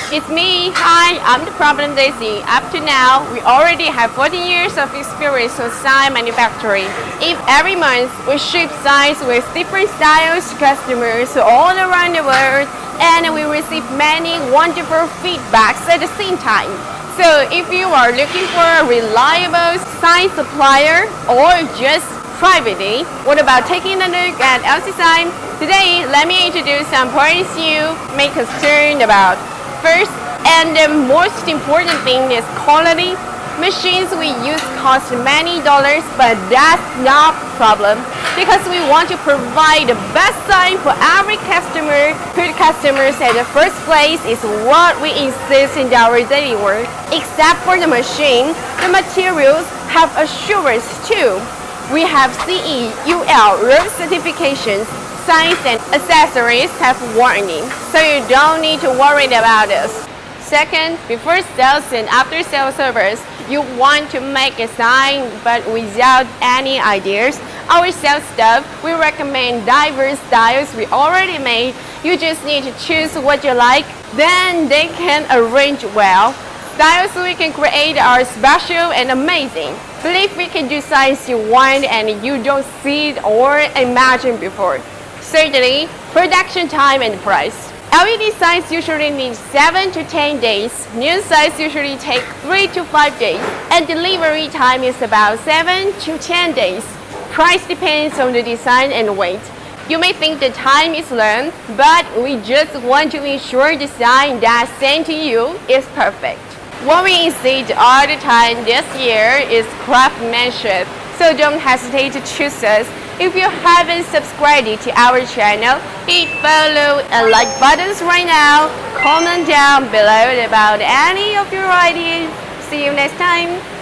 It's me. Hi, I'm the problem Daisy. Up to now, we already have 14 years of experience with sign manufacturing. If every month we ship signs with different styles to customers all around the world, and we receive many wonderful feedbacks at the same time. So if you are looking for a reliable sign supplier or just privately, what about taking a look at LCSIGN? Today, let me introduce some points you may concerned about. First, and the most important thing is quality. Machines we use cost many dollars, but that's not a problem because we want to provide the best sign for every customer. Put customers at the first place is what we insist in our daily work. Except for the machine, the materials have assurance too. We have CE, UL, road certifications. Signs and accessories have warning, so you don't need to worry about this. Second, before sales and after sales service, you want to make a sign but without any ideas. Our sales staff will recommend diverse styles we already made. You just need to choose what you like, then they can arrange well. Styles we can create are special and amazing. Believe we can do signs you want and you don't see it or imagine before. Thirdly, production time and price. LED signs usually need 7 to 10 days. New signs usually take 3 to 5 days. And delivery time is about 7 to 10 days. Price depends on the design and weight. You may think the time is long, but we just want to ensure the sign that's sent to you is perfect. What we insist all the time this year is craftsmanship. So don't hesitate to choose us. If you haven't subscribed to our channel, hit follow and like buttons right now. Comment down below about any of your ideas. See you next time.